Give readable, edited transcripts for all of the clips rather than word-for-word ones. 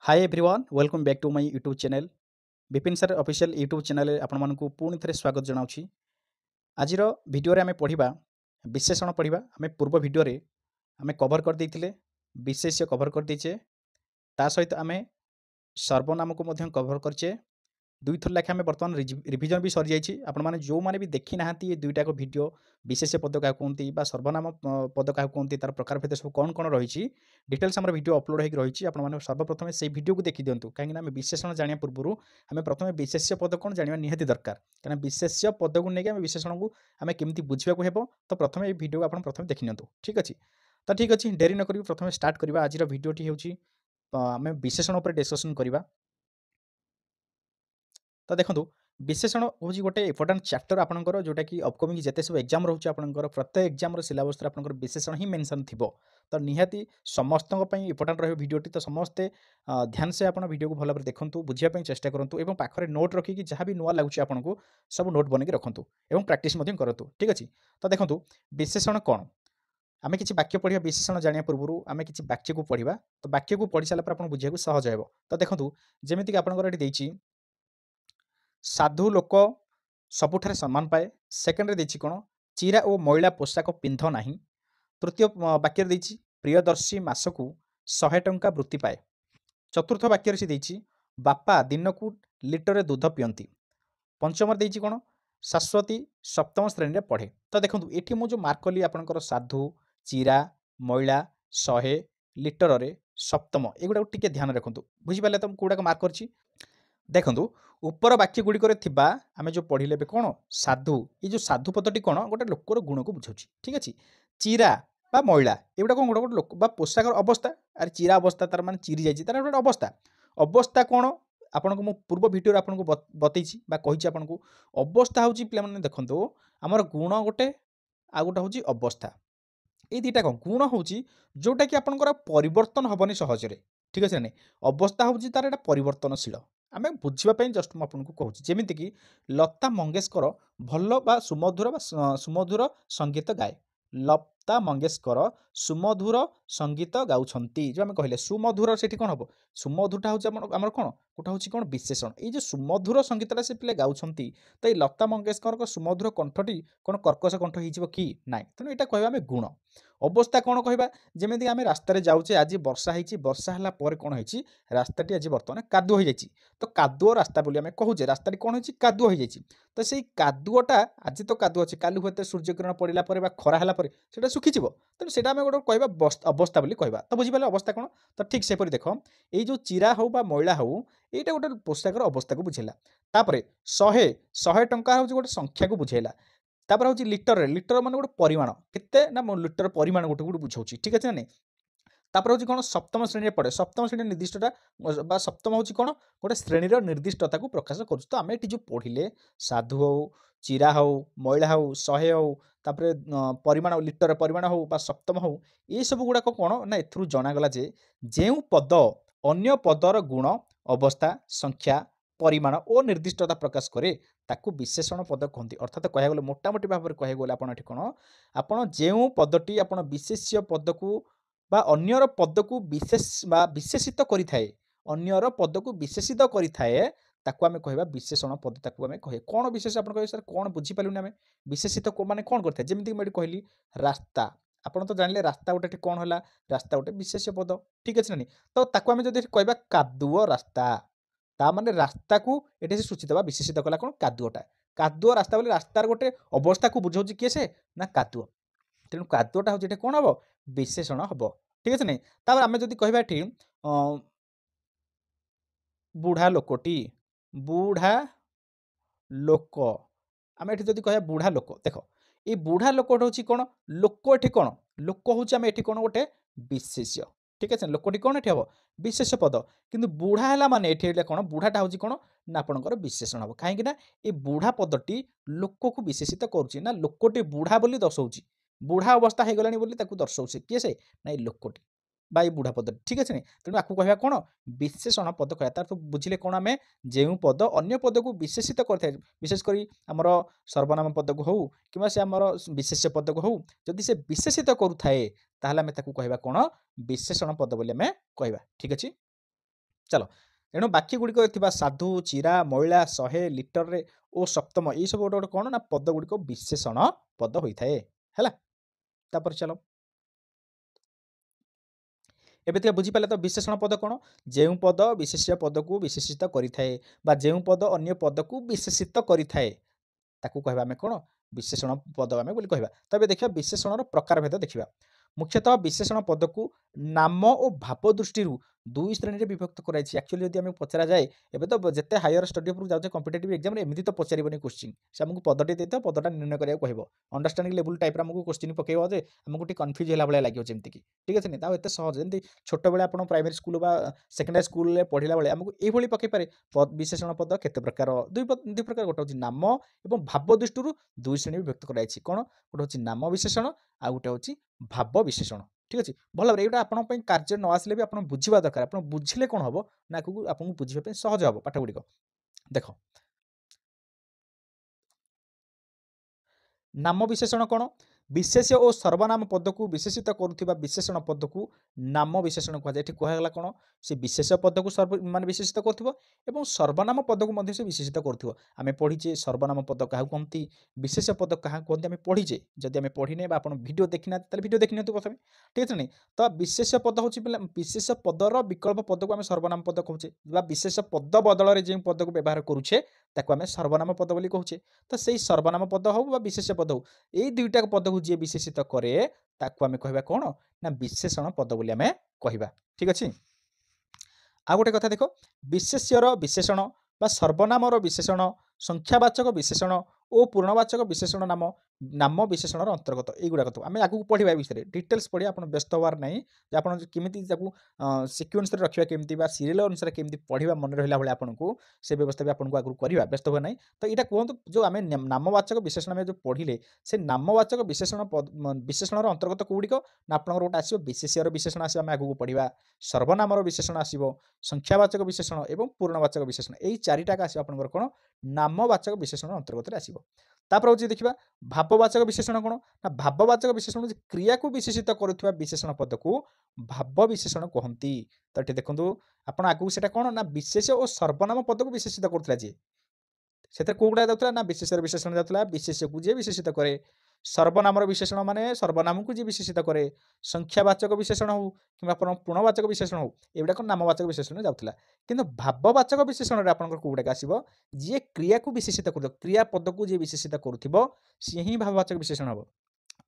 Hi everyone welcome back to my YouTube channel Vipin sir official YouTube channel आपण मानकु पुणी थे स्वागत जनाऊँगी। आजिर वीडियो रे आमे पढ़िबा विशेषण पढ़िबा आमे पूर्व वीडियो रे आमे कवर कर देइथिले विशेष्य कवर कर देइचे ता सहित आमे सर्वनाम को मध्य कवर करचे दुई थर लेखे आमे वर्तमान रिविजन भी सरी जाइछि। आपण माने जो माने भी देखि नाहांती ए दुईटा को वीडियो विशेष्य पद का कहंती बा सर्वनाम पद का कहंती तार प्रकार भेद सब कोन कोन रहिछि डिटेल्स हमर वीडियो अपलोड हेक रहिछि। आपण माने सर्वप्रथम से वीडियो को देखि दियंतु काहे ना आमे विशेषण जानिया पूर्वरु आमे प्रथमे विशेष्य पद कोन जानिबा निहाती दरकार काहे ना विशेष्य पद को नेके आमे विशेषण को आमे केमति बुझिबा को हेबो। तो प्रथमे ए वीडियो आपण प्रथमे देखि नियंतु ठीक अछि। तो ठीक अछि देरी न करी प्रथमे स्टार्ट करिबा। आजिर वीडियोटी हेउछि आमे विशेषण ऊपर डिस्कशन करिबा। तो देखो विशेषण हूँ गोटे इम्पोर्टाट चैप्टर आपंकर जोटा कि अपकमिंग जिते सब एग्जाम रोचे आपंकर प्रत्येक एग्जाम सिलेबस आपंकर विशेषण ही मेंशन थी। तो निहाती समस्त इम्पोर्टाट रही वीडियोटी। तो समस्ते ध्यान से आप वीडियो को भल भाव देखूँ बुझापी चेष्टा करूँ और पाखे नोट रखिकी जहाँ भी नुआ लगुच आपको सब नोट बनैक रखुँ और प्राक्ट करूँ ठीक अच्छे। तो देखो विशेषण कौन आम कि वाक्य पढ़ा विशेषण जाना पूर्व आम कि वाक्य को पढ़ा। तो वाक्य को पढ़ी सारा आप बुझे सहज हो। तो देखो जमीक आपंकर साधु लोक सबुठारे सम्मान पाए। सेकेंड देछि कोन चिरा और मैला पोशाक पिंध नाही। तृतीय वाक्य देछि प्रियदर्शी मासकु 100 टंका वृत्ति पाए। चतुर्थ वाक्य से देछि बापा दिन को लिटरे दूध पियंती। पंचम देछि कोन शाश्वती सप्तम श्रेणी रे पढ़े। तो देखो ये मुझे मार्क कली आपंकर साधु चिरा मैला 100 लिटर रे सप्तम एगुड़ा टिके ध्यान रखुँ बुझिपारे। तो कौटाक मार्क करछि देखो उपर वाक्य गुड़िक आम जो पढ़ले कौन साधु ये जो साधु पदटी कौन गोटे लोकर गुण को बुझाऊँ ठीक अच्छे। चिरा बा मैला एगुड़ा कौन गोटे गोटे लोक बा पोशाकर अवस्था अरे चिरा अवस्था तार माने चिरी जाइए तार गोटे अवस्था अवस्था कौन आपन को पूर्व भिडियो आपको बतई आपको अवस्था हूँ पे देखो आमर गुण गोटे आ गोटे हूँ अवस्था ये दुईटा कौन गुण हूँ जोटा कि आपंकर परिवर्तन हेनी सहजरे ठीक अच्छे ना। अवस्था हूँ तार एटा परिवर्तनशील आम बुझापी जस्ट मुझे कहूँ जमीक लता मंगेशकर भल बा सुमधुर संगीत गाए। लता मंगेशकर सुमधुर संगीत गाउछंती जो आम कहले सुमधुर से कौन हम सुमधुरटा हूँ आम कौन गोटा हूँ कौन विशेषण ये जो सुमधुर संगीतटा से पे गाउछंती। तो ये लता मंगेशकर सुमधुर कंठटी कौन कर्कश कंठ हो कि ना तेणु यहाँ कह आम गुण। अवस्था कौन कहवा जमीक आम रास्तार जाऊे आज वर्षा वर्षा है कौन हो रास्ताटी आज बर्तमान कादुଅ हो जाए। तो कादुଅ रास्ता बोली आम कहूचे रास्ताटी कौन हो कादुଅ हो जाए। तो से कादुଅटा आज तो कादुଅ अच्छे काली हूँ सूर्यकिरण पड़ा खरा है से सुखीज तेणु से गोटे कह अवस्था बोली कहवा। तो बुझिपारे अवस्था कौन तो ठीक सेपरी देख ये जो चिरा हो बा मैला हो यहाँ गोटे पोशाकर अवस्था को बुझेला। तापर 100 टंका हूँ गोटे संख्या को बुझेला। तापर हूँ लिटर लिटर मान गोटे परिमाण केते ना लिटर परिमाण गोटे गोटे बुझाऊँ ठीक अच्छे ना। तापर हूँ कौन सप्तम श्रेणी पड़े सप्तम श्रेणी निर्दिष्टता सप्तम हूँ कौन गोटे श्रेणीर निर्दिष्टता को प्रकाश कर। तो आम ये जो पढ़ले साधु हो चिरा हो मैला हो 100 हो तापर परिमाण लिटर परिमाण हो बा सप्तम हो ये सब गुड़ाक कौन ना एथुरु जनागला जे जो पद अन्य पदर गुण अवस्था संख्या परिमाण और निर्दिष्टता प्रकाश करे ताकू विशेषण पद कहते। अर्थात कह गले मोटामोटी भाव में कह गले आप कौन आपड़ जो पदटी आप विशेष्य पद को बा अन्यर पद को विशेष बा विशेषित करिथाए अन्यर पद को विशेषित करिथाए ताकू आमे कहबा विशेषण पद ताकू आमे कहे कौन विशेष आपन कहे सर कौन बुझी पालुनी आमे विशेषित को माने कौन करथाए जेमिति मैं कहली रास्ता आपन तो जानले रास्ता गोटे कौन होला रास्ता गोटे विशेष पद ठीक अछि ना। तो ताकू आमे जदि कहबा कादुओ रास्ता ता माने रास्ता को एटे से सूचित बा विशेषित कला कौन कादुओटा कादुओ रास्ता बोले रास्तार गोटे अवस्था को बुझाउछि किए से ना कादुओ तेणु कादुओटा हूँ कौन हम विशेषण हम ठीक है नहीं। तापर आम जदि कहबा एठी बुढ़ा लोकटी बुढ़ा लोक आम एठी जदि कहबा बुढ़ा लोक देख ये बुढ़ा लोकटा हूँ कौन लोक एठी कौन लोक हूँ आम एठी कौन गोटे विशेष्य ठीक है लोकटी कौन एठी हम विशेष पद किंतु बुढ़ा है माने एठी कौन बुढ़ाटा हूँ कौन ना आपंकर विशेषण हम कहीं ये बुढ़ा पदटी लोक को विशेषित करुच्ची ना लोकटी बुढ़ा बोली दर्शाऊँ बुढ़ा अवस्था हो गलानी बोली ताकू दर्शाऊँ किए से ना ये लोकटी बा ये बुढ़ा पद ठीक अच्छे तेणु आपको कहवा कौन विशेषण पद कहवा तार तो बुझिले कौन आम जो पद अन्य पद को विशेषित करते विशेषकर आमर सर्वनाम पद को हूँ कि से आमर विशेष्य पद को हूँ जदि से विशेषित करुए ताहले आम ताकू कहवा कौन विशेषण पद बोली आम कहवा ठीक अच्छे। ଚାଲ ଏଣୁ ବାକ୍ୟ ଗୁଡ଼ିକ ଥିବା ସାଧୁ, ଚିରା, ମଇଳା, 100, ଲିଟରରେ ଓ ସପ୍ତମ ଏଇ ସବୁ ଗୋଟେ କଣ ନା ପଦ ଗୁଡ଼ିକ ବିଶେଷଣ ପଦ ହୋଇଥାଏ। ହେଲା? ତାପରେ ଚାଲ ଏବେ ଟିକେ ବୁଝିପାରିଲେ ତ ବିଶେଷଣ ପଦ କଣ? ଯେଉଁ ପଦ ବିଶେଷ୍ୟ ପଦକୁ ବିଶେଷିତ କରିଥାଏ ବା ଯେଉଁ ପଦ ଅନ୍ୟ ପଦକୁ ବିଶେଷିତ କରିଥାଏ ତାକୁ କହିବା ଆମେ କଣ? ବିଶେଷଣ ପଦ ଆମେ ବୋଲି କହିବା। ତ ଏବେ ଦେଖିବା ବିଶେଷଣର ପ୍ରକାରଭେଦ ଦେଖିବା। ମୁଖ୍ୟତଃ ବିଶେଷଣ ପଦକୁ ନାମ ଓ ଭାବ ଦୃଷ୍ଟିରୁ ଦୁଇ ଶ୍ରେଣୀରେ ବିଭକ୍ତ କରାଯାଇଛି। ଆକ୍ଚୁଆଲି ଯଦି ଆମକୁ ପଚରାଯାଏ ଏବେ ତ ଯେତେ ହାୟର ଷ୍ଟଡି ଉପରକୁ ଯାଉଛେ କମ୍ପିଟେଟିଭ୍ ଏକ୍ଜାମରେ ଏମିତି ତ ପଚାରିବନି କୋଶ୍ଚିନ୍। ସେ ଆମକୁ ପଦଟି ଦେଇଥିବ ପଦଟା ନିର୍ଣ୍ଣୟ କରିବାକୁ କହିବ। ଅଣ୍ଡରଷ୍ଟାଣ୍ଡିଂ ଲେବୁଲ୍ ଟାଇପ୍ର ଆମକୁ କୋଶ୍ଚିନ୍ ପକେଇବ ଯେ ଆମକୁ ଟିକେ କନଫ୍ୟୁଜ୍ ହେଲା ଭଳିଆ ଲାଗିବ ଯେମିତିକି। ଠିକ୍ ଅଛି ନି? ଆଉ ଏତେ ସହଜ ଯେମିତି ଛୋଟବେଳେ ଆପଣ ପ୍ରାଇମେରୀ ସ୍କୁଲ ବା ସେକେଣ୍ଡାରୀ ସ୍କୁଲରେ ପଢ଼ିଲା ବେଳେ ଆମକୁ ଏଇଭଳି ପକେଇପାରେ ବିଶେଷଣ ପଦ କେତେ ପ୍ରକାର ଦୁଇ ପ୍ରକାର ଗୋଟେ ହେଉଛି ନାମ ଏବଂ ଭାବ ଦୃଷ୍ଟିରୁ ଦୁଇ ଶ୍ରେଣୀ ବିଭକ୍ତ କରାଯାଇଛି। କ'ଣ? ଗୋଟେ ହେଉଛି ନାମ ବିଶେଷଣ ଆଉ ଗୋଟେ ହେଉଛି ଭାବ ବିଶେଷଣ। ଠିକ୍ ଅଛି? ଭଲ ଭାବରେ ଏଇଟା ଆପଣଙ୍କ ପାଇଁ କାର୍ଯ୍ୟ ନ ଆସିଲେ ବି ଆପଣ ବୁଝିବା ଦରକାର। ଆପଣ ବୁଝିଲେ କ'ଣ ହବ ନା ଆଗକୁ ଆପଣଙ୍କୁ ବୁଝିବା ପାଇଁ ସହଜ ହବ ପାଠଗୁଡ଼ିକ। ଦେଖ ନାମ ବିଶେଷଣ କ'ଣ? ବିଶେଷ୍ୟ ଓ ସର୍ବନାମ ପଦକୁ ବିଶେଷିତ କରୁଥିବା ବିଶେଷଣ ପଦକୁ ନାମ ବିଶେଷଣ କୁହାଯାଏ। ଏଠି କୁହାଗଲା କ'ଣ? ସେ ବିଶେଷ୍ୟ ପଦକୁ ମାନେ ବିଶେଷିତ କରୁଥିବ ଏବଂ ସର୍ବନାମ ପଦକୁ ମଧ୍ୟ ସେ ବିଶେଷିତ କରୁଥିବ। ଆମେ ପଢ଼ିଛେ ସର୍ବନାମ ପଦ କାହାକୁ କହନ୍ତି, ବିଶେଷ୍ୟ ପଦ କାହାକୁ କହନ୍ତି ଆମେ ପଢ଼ିଛେ। ଯଦି ଆମେ ପଢ଼ିନେ ବା ଆପଣ ଭିଡ଼ିଓ ଦେଖିନାହାନ୍ତି ତାହେଲେ ଭିଡ଼ିଓ ଦେଖିନିଅନ୍ତୁ ପ୍ରଥମେ। ଠିକ୍ ଅଛି ନାଇଁ? ତ ବିଶେଷ୍ୟ ପଦ ହେଉଛି ବିଶେଷ୍ୟ ପଦର ବିକଳ୍ପ ପଦକୁ ଆମେ ସର୍ବନାମ ପଦ କହୁଛେ ବା ବିଶେଷ୍ୟ ପଦ ବଦଳରେ ଯେଉଁ ପଦକୁ ବ୍ୟବହାର କରୁଛେ ତାକୁ ଆମେ ସର୍ବନାମ ପଦ ବୋଲି କହୁଛେ। ତ ସେଇ ସର୍ବନାମ ପଦ ହଉ ବା ବିଶେଷ୍ୟ ପଦ ହଉ ଏଇ ଦୁଇଟା ପଦକୁ ଯିଏ ବିଶେଷିତ କରେ ତାକୁ ଆମେ କହିବା କ'ଣ? ନା ବିଶେଷଣ ପଦ ବୋଲି ଆମେ କହିବା। ଠିକ୍ ଅଛି? ଆଉ ଗୋଟେ କଥା ଦେଖ ବିଶେଷ୍ୟର ବିଶେଷଣ ବା ସର୍ବନାମର ବିଶେଷଣ, ସଂଖ୍ୟାବାଚକ ବିଶେଷଣ ଓ ପୂର୍ଣ୍ଣବାଚକ ବିଶେଷଣ ନାମ ବିଶେଷଣର ଅନ୍ତର୍ଗତ ଏଇଗୁଡ଼ାକ ତ ଆମେ ଆଗକୁ ପଢ଼ିବା ଏ ବିଷୟରେ ଡିଟେଲ୍ସ ପଢ଼ିବା। ଆପଣ ବ୍ୟସ୍ତ ହେବାର ନାହିଁ ଯେ ଆପଣ କେମିତି ତାକୁ ସିକ୍ୱେନ୍ସରେ ରଖିବା କେମିତି ବା ସିରିଏଲ ଅନୁସାରେ କେମିତି ପଢ଼ିବା ମନେ ରହିଲା ଭଳିଆ ଆପଣଙ୍କୁ ସେ ବ୍ୟବସ୍ଥା ବି ଆପଣଙ୍କୁ ଆଗରୁ କରିବା ବ୍ୟସ୍ତ ହୁଏ ନାହିଁ। ତ ଏଇଟା କୁହନ୍ତୁ ଯେଉଁ ଆମେ ନାମବାଚକ ବିଶେଷଣ ଆମେ ଯେଉଁ ପଢ଼ିଲେ ସେ ନାମବାଚକ ବିଶେଷଣର ଅନ୍ତର୍ଗତ କେଉଁଗୁଡ଼ିକ ନା ଆପଣଙ୍କର ଗୋଟେ ଆସିବ ବିଶେଷ୍ୟର ବିଶେଷଣ ଆସିବ ଆମେ ଆଗକୁ ପଢ଼ିବା, ସର୍ବନାମର ବିଶେଷଣ ଆସିବ, ସଂଖ୍ୟାବାଚକ ବିଶେଷଣ ଏବଂ ପୂର୍ଣ୍ଣବାଚକ ବିଶେଷଣ ଏଇ ଚାରିଟାକ ଆସିବ ଆପଣଙ୍କର କ'ଣ? ନାମବାଚକ ବିଶେଷଣ ଅନ୍ତର୍ଗତରେ ଆସିବ। ତାପରେ ହେଉଛି ଦେଖିବା ଭାବବାଚକ ବିଶେଷଣ କ'ଣ? ନା ଭାବବାଚକ ବିଶେଷଣ ହେଉଛି କ୍ରିୟାକୁ ବିଶେଷିତ କରୁଥିବା ବିଶେଷଣ ପଦକୁ ଭାବ ବିଶେଷଣ କହନ୍ତି। ତ ଏଠି ଦେଖନ୍ତୁ ଆପଣ ଆଗକୁ ସେଇଟା କ'ଣ ନା ବିଶେଷ୍ୟ ଓ ସର୍ବନାମ ପଦକୁ ବିଶେଷିତ କରୁଥିଲା ଯିଏ ସେଥିରେ କୋଉଗୁଡ଼ା ଯାଉଥିଲା ନା ବିଶେଷ୍ୟର ବିଶେଷଣ ଯାଉଥିଲା ବିଶେଷ୍ୟକୁ ଯିଏ ବିଶେଷିତ କରେ, ସର୍ବନାମର ବିଶେଷଣ ମାନେ ସର୍ବନାମକୁ ଯିଏ ବିଶେଷିତ କରେ, ସଂଖ୍ୟାବାଚକ ବିଶେଷଣ ହଉ କିମ୍ବା ଆପଣ ପୂର୍ଣ୍ଣବାଚକ ବିଶେଷଣ ହଉ ଏଗୁଡ଼ାକ ନାମବାଚକ ବିଶେଷଣରେ ଯାଉଥିଲା। କିନ୍ତୁ ଭାବବାଚକ ବିଶେଷଣରେ ଆପଣଙ୍କର କୋଉଗୁଡ଼ାକ ଆସିବ ଯିଏ କ୍ରିୟାକୁ ବିଶେଷିତ କରୁଥିବ, କ୍ରିୟା ପଦକୁ ଯିଏ ବିଶେଷିତ କରୁଥିବ ସିଏ ହିଁ ଭାବବାଚକ ବିଶେଷଣ ହେବ।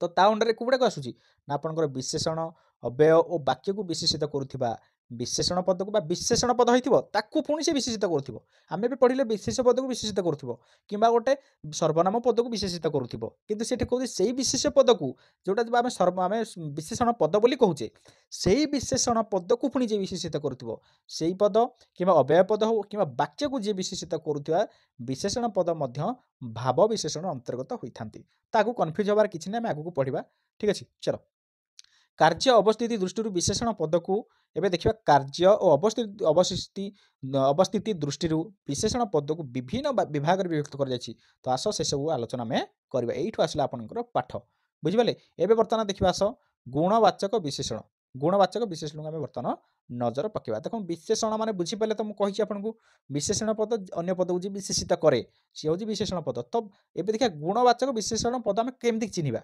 ତ ତା ଅଣ୍ଡରରେ କୋଉଗୁଡ଼ାକ ଆସୁଛି ନା ଆପଣଙ୍କର ବିଶେଷଣ, ଅବ୍ୟୟ ଓ ବାକ୍ୟକୁ ବିଶେଷିତ କରୁଥିବା ବିଶେଷଣ ପଦକୁ ବା ବିଶେଷଣ ପଦ ହେଇଥିବ ତାକୁ ପୁଣି ସେ ବିଶେଷିତ କରୁଥିବ। ଆମେ ବି ପଢ଼ିଲେ ବିଶେଷ ପଦକୁ ବିଶେଷିତ କରୁଥିବ କିମ୍ବା ଗୋଟେ ସର୍ବନାମ ପଦକୁ ବିଶେଷିତ କରୁଥିବ। କିନ୍ତୁ ସେଠି କହୁଛି ସେଇ ବିଶେଷ ପଦକୁ ଯେଉଁଟା ଆମେ ବିଶେଷଣ ପଦ ବୋଲି କହୁଛେ ସେଇ ବିଶେଷଣ ପଦକୁ ପୁଣି ଯିଏ ବିଶେଷିତ କରୁଥିବ ସେଇ ପଦ କିମ୍ବା ଅବ୍ୟୟ ପଦ ହଉ କିମ୍ବା ବାକ୍ୟକୁ ଯିଏ ବିଶେଷିତ କରୁଥିବା ବିଶେଷଣ ପଦ ମଧ୍ୟ ଭାବ ବିଶେଷଣ ଅନ୍ତର୍ଗତ ହୋଇଥାନ୍ତି। ତ ଆଗକୁ କନଫ୍ୟୁଜ୍ ହେବାର କିଛି ନାହିଁ, ଆମେ ଆଗକୁ ପଢ଼ିବା। ଠିକ୍ ଅଛି? ଚାଲ କାର୍ଯ୍ୟ ଅବସ୍ଥିତି ଦୃଷ୍ଟିରୁ ବିଶେଷଣ ପଦକୁ ଏବେ ଦେଖିବା କାର୍ଯ୍ୟ ଓ ଅବସ୍ଥିତି ଦୃଷ୍ଟିରୁ ବିଶେଷଣ ପଦକୁ ବିଭିନ୍ନ ବିଭାଗରେ ବିଭକ୍ତ କରାଯାଇଛି। ତ ଆସ ସେସବୁ ଆଲୋଚନା ଆମେ କରିବା। ଏଇଠୁ ଆସିଲା ଆପଣଙ୍କର ପାଠ। ବୁଝିପାରିଲେ? ଏବେ ବର୍ତ୍ତମାନ ଦେଖିବା ଆସ ଗୁଣବାଚକ ବିଶେଷଣ। ଗୁଣବାଚକ ବିଶେଷଣକୁ ଆମେ ବର୍ତ୍ତମାନ ନଜର ପକାଇବା। ଦେଖନ୍ତୁ ବିଶେଷଣ ମାନେ ବୁଝିପାରିଲେ ତ ମୁଁ କହିଛି ଆପଣଙ୍କୁ ବିଶେଷଣ ପଦ ଅନ୍ୟ ପଦକୁ ଯିଏ ବିଶେଷିତ କରେ ସିଏ ହେଉଛି ବିଶେଷଣ ପଦ। ତ ଏବେ ଦେଖିବା ଗୁଣବାଚକ ବିଶେଷଣ ପଦ ଆମେ କେମିତି ଚିହ୍ନିବା?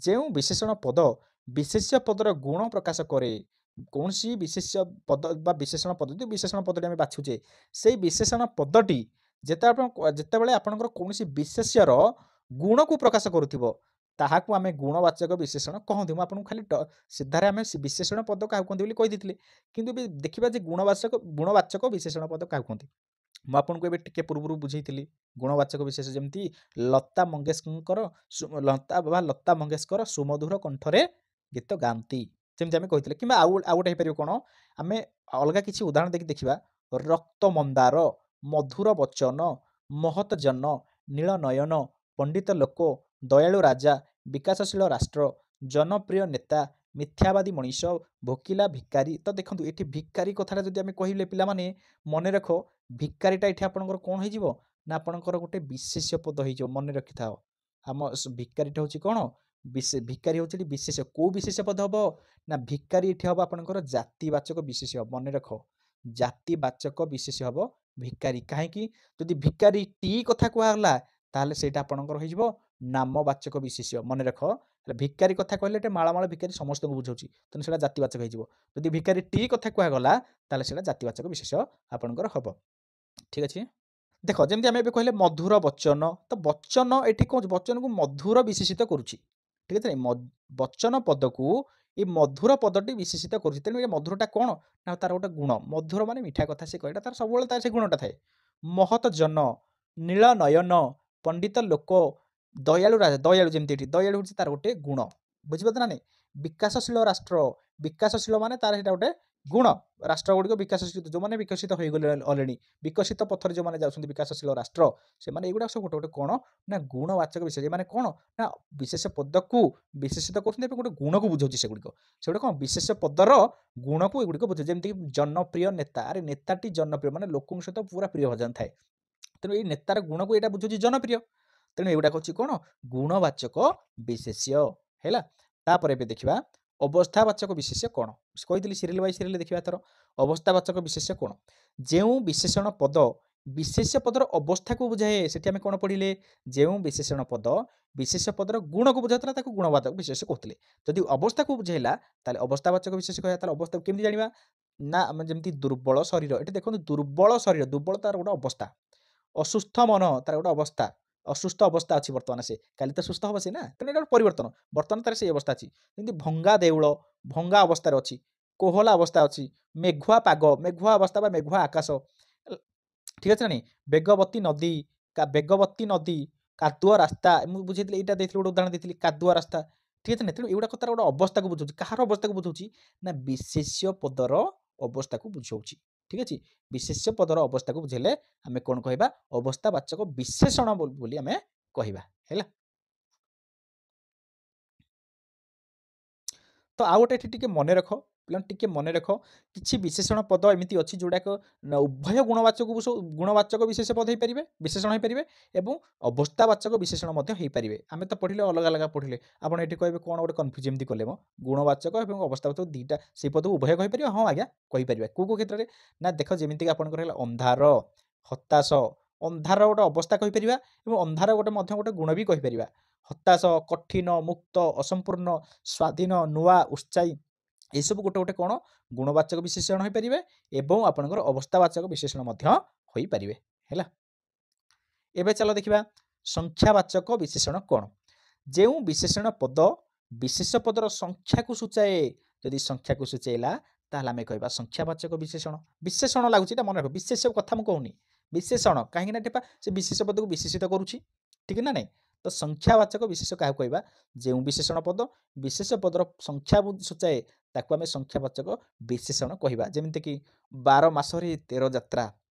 ଯେଉଁ ବିଶେଷଣ ପଦ ବିଶେଷ୍ୟ ପଦର ଗୁଣ ପ୍ରକାଶ କରେ, କୌଣସି ବିଶେଷ୍ୟ ପଦ ବା ବିଶେଷଣ ପଦ ଯଦି ବିଶେଷଣ ପଦଟି ଆମେ ବାଛୁଛେ ସେଇ ବିଶେଷଣ ପଦଟି ଯେତେବେଳେ ଆପଣଙ୍କର କୌଣସି ବିଶେଷ୍ୟର ଗୁଣକୁ ପ୍ରକାଶ କରୁଥିବ ତାହାକୁ ଆମେ ଗୁଣବାଚକ ବିଶେଷଣ କହନ୍ତି। ମୁଁ ଆପଣଙ୍କୁ ଖାଲି ସିଧାରେ ଆମେ ବିଶେଷଣ ପଦ କାହାକୁ କହନ୍ତି ବୋଲି କହିଦେଇଥିଲେ। କିନ୍ତୁ ଏବେ ଦେଖିବା ଯେ ଗୁଣବାଚକ ବିଶେଷଣ ପଦ କାହାକୁ କହନ୍ତି। ମୁଁ ଆପଣଙ୍କୁ ଏବେ ଟିକେ ପୂର୍ବରୁ ବୁଝେଇଥିଲି ଗୁଣବାଚକ ବିଶେଷ ଯେମିତି ଲତା ମଙ୍ଗେଶକର ସୁମଧୁର କଣ୍ଠରେ ଗୀତ ଗାଆନ୍ତି ଯେମିତି ଆମେ କହିଥିଲେ। କିମ୍ବା ଆଉ ଗୋଟେ ହେଇପାରିବ କ'ଣ ଆମେ ଅଲଗା କିଛି ଉଦାହରଣ ଦେଇକି ଦେଖିବା ରକ୍ତ ମନ୍ଦାର, ମଧୁର ବଚନ, ମହତ ଜନ, ନୀଳ ନୟନ, ପଣ୍ଡିତ ଲୋକ, ଦୟାଳୁ ରାଜା, ବିକାଶଶୀଳ ରାଷ୍ଟ୍ର, ଜନପ୍ରିୟ ନେତା, ମିଥ୍ୟାବାଦୀ ମଣିଷ, ଭୋକିଲା ଭିକାରୀ। ତ ଦେଖନ୍ତୁ ଏଠି ଭିକାରୀ କଥାଟା ଯଦି ଆମେ କହିଲେ ପିଲାମାନେ ମନେ ରଖ ଭିକାରୀଟା ଏଠି ଆପଣଙ୍କର କ'ଣ ହେଇଯିବ ନା ଆପଣଙ୍କର ଗୋଟେ ବିଶେଷ୍ୟ ପଦ ହେଇଯିବ। ମନେ ରଖିଥାଅ ଆମ ଭିକାରୀଟା ହେଉଛି କ'ଣ ଭିକାରୀ ହେଉଛି ଏଠି ବିଶେଷ୍ୟ। କୋଉ ବିଶେଷ୍ୟ ପଦ ହବ ନା ଭିକାରୀ ଏଠି ହବ ଆପଣଙ୍କର ଜାତିବାଚକ ବିଶେଷ୍ୟ। ମନେ ରଖ ଜାତିବାଚକ ବିଶେଷ୍ୟ ହବ ଭିକାରୀ। କାହିଁକି ଯଦି ଭିକାରୀ ଟି କଥା କୁହାଗଲା ତାହେଲେ ସେଇଟା ଆପଣଙ୍କର ହେଇଯିବ ନାମବାଚକ ବିଶେଷ୍ୟ। ମନେ ରଖ ଭିକାରୀ କଥା କହିଲେ ଏଟେ ମାଳମାଳ ଭିକାରୀ ସମସ୍ତଙ୍କୁ ବୁଝାଉଛି ତେଣୁ ସେଇଟା ଜାତିବାଚକ ହେଇଯିବ। ଯଦି ଭିକାରୀ ଟି କଥା କୁହାଗଲା ତାହେଲେ ସେଇଟା ଜାତିବାଚକ ବିଶେଷ୍ୟ ଆପଣଙ୍କର ହବ। ଠିକ ଅଛି। ଦେଖ ଯେମିତି ଆମେ ଏବେ କହିଲେ ମଧୁର ବଚନ, ତ ବଚନ ଏଠି କଣ ବଚନକୁ ମଧୁର ବିଶେଷିତ କରୁଛି। ঠিক আছে ବଚନ ପଦକୁ এই ମଧୁର ପଦଟି ବିଶେଷିତ କରୁଛି। ତେଣୁ ଏ ମଧୁରଟା କ'ଣ ନା ତାର ଗୋଟେ ଗୁଣ। ମଧୁର ମାନେ ମିଠା କଥା ସେ କହିଲା ତାର ସବୁବେଳେ ତାର ସେ ଗୁଣଟା ଥାଏ। ମହତ ଜନ, ନୀଳ ନୟନ, ପଣ୍ଡିତ ଲୋକ, ଦୟାଳୁ ରାଜା। ଦୟାଳୁ ଯେମିତି ଏଠି ଦୟାଳୁ ହେଉଛି ତାର ଗୋଟେ ଗୁଣ। ବୁଝିପାରୁଛ ନା ନାଇଁ? ବିକାଶଶୀଳ ରାଷ୍ଟ୍ର, ବିକାଶଶୀଳ ମାନେ ତାର ସେଇଟା ଗୋଟେ ଗୁଣ। ରାଷ୍ଟ୍ରଗୁଡ଼ିକ ବିକାଶଶୀଳ ଯେଉଁମାନେ ବିକଶିତ ହୋଇଗଲେ ଅଲେଣି, ବିକଶିତ ପଥରେ ଯେଉଁମାନେ ଯାଉଛନ୍ତି ବିକାଶଶୀଳ ରାଷ୍ଟ୍ର, ସେମାନେ ଏଇଗୁଡ଼ା ସବୁ ଗୋଟେ ଗୋଟେ କ'ଣ ନା ଗୁଣବାଚକ ବିଶେଷ। ମାନେ କ'ଣ ନା ବିଶେଷ ପଦକୁ ବିଶେଷିତ କରୁଛନ୍ତି ଏବଂ ଗୋଟେ ଗୁଣକୁ ବୁଝାଉଛି ସେଗୁଡ଼ିକ। ସେଗୁଡ଼ା କ'ଣ ବିଶେଷ ପଦର ଗୁଣକୁ ଏଗୁଡ଼ିକ ବୁଝାଉଛି। ଯେମିତିକି ଜନପ୍ରିୟ ନେତା, ଆରେ ନେତାଟି ଜନପ୍ରିୟ ମାନେ ଲୋକଙ୍କ ସହିତ ପୁରା ପ୍ରିୟ ଭଜନ ଥାଏ। ତେଣୁ ଏଇ ନେତାର ଗୁଣକୁ ଏଇଟା ବୁଝାଉଛି ଜନପ୍ରିୟ। ତେଣୁ ଏଗୁଡ଼ାକ ହେଉଛି କ'ଣ ଗୁଣବାଚକ ବିଶେଷ୍ୟ ହେଲା। ତାପରେ ଏବେ ଦେଖିବା ଅବସ୍ଥାବାଚକ ବିଶେଷ୍ୟ କ'ଣ। କହିଥିଲି ସିରିଏଲ ବାଇ ସିରିଏଲ ଦେଖିବା ଏଥର। ଅବସ୍ଥାବାଚକ ବିଶେଷ୍ୟ କ'ଣ? ଯେଉଁ ବିଶେଷଣ ପଦ ବିଶେଷ୍ୟ ପଦର ଅବସ୍ଥାକୁ ବୁଝାଏ, ସେଠି ଆମେ କ'ଣ ପଢ଼ିଲେ? ଯେଉଁ ବିଶେଷଣ ପଦ ବିଶେଷ୍ୟ ପଦର ଗୁଣକୁ ବୁଝାଉଥିଲା ତାକୁ ଗୁଣବାଚକ ବିଶେଷ୍ୟ କହୁଥିଲେ। ଯଦି ଅବସ୍ଥାକୁ ବୁଝାଇଲା ତାହେଲେ ଅବସ୍ଥାବାଚକ ବିଶେଷ୍ୟ କହିବା। ତାହେଲେ ଅବସ୍ଥାକୁ କେମିତି ଜାଣିବା? ନା ଆମେ ଯେମିତି ଦୁର୍ବଳ ଶରୀର, ଏଠି ଦେଖନ୍ତୁ ଦୁର୍ବଳ ଶରୀର, ଦୁର୍ବଳ ତାର ଗୋଟେ ଅବସ୍ଥା। ଅସୁସ୍ଥ ମନ ତାର ଗୋଟେ ଅବସ୍ଥା। ଅସୁସ୍ଥ ଅବସ୍ଥା ଅଛି ବର୍ତ୍ତମାନ ସେ, କାଲି ତ ସୁସ୍ଥ ହବ ସେ ନା, ତେଣୁ ଏଇଟା ଗୋଟେ ପରିବର୍ତ୍ତନ। ବର୍ତ୍ତମାନ ତାର ସେଇ ଅବସ୍ଥା ଅଛି। ଯେମିତି ଭଙ୍ଗା ଦେଉଳ, ଭଙ୍ଗା ଅବସ୍ଥାରେ ଅଛି। କୋହଲା ଅବସ୍ଥା ଅଛି। ମେଘୁଆ ପାଗ, ମେଘୁଆ ଅବସ୍ଥା ବା ମେଘୁଆ ଆକାଶ। ঠিক আছে না নি? ବେଗବତୀ ନଦୀ, କାଦୁଅ ରାସ୍ତା। ମୁଁ ବୁଝେଇଥିଲି ଏଇଟା ଦେଇଥିଲି ଗୋଟେ ଉଦାହରଣ ଦେଇଥିଲି କାଦୁଅ ରାସ୍ତା। ଠିକ୍ ଅଛି ନା? ତେଣୁ ଏଗୁଡ଼ାକ ତାର ଗୋଟେ ଅବସ୍ଥାକୁ ବୁଝାଉଛି। କାହାର ଅବସ୍ଥାକୁ ବୁଝାଉଛି? ନା ବିଶେଷ୍ୟ ପଦର ଅବସ୍ଥାକୁ ବୁଝାଉଛି। ଠିକ୍ ଅଛି? ବିଶେଷ୍ୟ ପଦର ଅବସ୍ଥାକୁ ବୁଝେଇଲେ ଆମେ କ'ଣ କହିବା? ଅବସ୍ଥାବାଚକ ବିଶେଷଣ ବୋଲି ଆମେ କହିବା ହେଲା। ତ ଆଉ ଗୋଟେ ଏଠି ଟିକେ ମନେ ରଖ, ପିଲାମାନେ ଟିକେ ମନେ ରଖ, କିଛି ବିଶେଷଣ ପଦ ଏମିତି ଅଛି ଯେଉଁଟାକ ଉଭୟ ଗୁଣବାଚକ ବିଶେଷ ପଦ ହେଇପାରିବେ, ବିଶେଷଣ ହେଇପାରିବେ ଏବଂ ଅବସ୍ଥାବାଚକ ବିଶେଷଣ ମଧ୍ୟ ହେଇପାରିବେ। ଆମେ ତ ପଢ଼ିଲେ ଅଲଗା ଅଲଗା ପଢ଼ିଲେ। ଆପଣ ଏଠି କହିବେ କ'ଣ ଗୋଟେ କନଫ୍ୟୁଜ୍ ଏମିତି କଲେ ମ ଗୁଣବାଚକ ଏବଂ ଅବସ୍ଥାବାଚକ ଦୁଇଟା ସେଇ ପଦକୁ ଉଭୟ କହିପାରିବା? ହଁ ଆଜ୍ଞା କହିପାରିବା। କେଉଁ କେଉଁ କ୍ଷେତ୍ରରେ? ନା ଦେଖ ଯେମିତିକି ଆପଣଙ୍କର ହେଲା ଅନ୍ଧାର, ହତାଶ। ଅନ୍ଧାର ଗୋଟେ ଅବସ୍ଥା କହିପାରିବା ଏବଂ ଅନ୍ଧାର ଗୋଟେ ମଧ୍ୟ ଗୋଟେ ଗୁଣ ବି କହିପାରିବା। ହତାଶ, କଠିନ, ମୁକ୍ତ, ଅସମ୍ପୂର୍ଣ୍ଣ, ସ୍ୱାଧୀନ, ନୂଆ, ଉତ୍ସାହୀ, ଏସବୁ ଗୋଟେ ଗୋଟେ କ'ଣ ଗୁଣବାଚକ ବିଶେଷଣ ହୋଇପାରିବେ ଏବଂ ଆପଣଙ୍କର ଅବସ୍ଥାବାଚକ ବିଶେଷଣ ମଧ୍ୟ ହୋଇପାରିବେ ହେଲା। ଏବେ ଚାଲ ଦେଖିବା ସଂଖ୍ୟାବାଚକ ବିଶେଷଣ କ'ଣ। ଯେଉଁ ବିଶେଷଣ ପଦ ବିଶେଷ ପଦର ସଂଖ୍ୟାକୁ ସୂଚାଏ, ଯଦି ସଂଖ୍ୟାକୁ ସୂଚାଇଲା ତାହେଲେ ଆମେ କହିବା ସଂଖ୍ୟାବାଚକ ବିଶେଷଣ। ବିଶେଷଣ ଲାଗୁଛି ଏଇଟା ମନେ ରଖ, ବିଶେଷ କଥା ମୁଁ କହୁନି, ବିଶେଷଣ। କାହିଁକିନା ଏଠି ସେ ବିଶେଷ ପଦକୁ ବିଶେଷିତ କରୁଛି। ଠିକ୍ ନା ନାଇଁ? ତ ସଂଖ୍ୟାବାଚକ ବିଶେଷ କାହାକୁ କହିବା? ଯେଉଁ ବିଶେଷଣ ପଦ ବିଶେଷ ପଦର ସଂଖ୍ୟା ସୂଚାଏ ତାକୁ ଆମେ ସଂଖ୍ୟାବାଚକ ବିଶେଷଣ କହିବା। ଯେମିତିକି 12 ମାସରେ 13 ଯାତ୍ରା,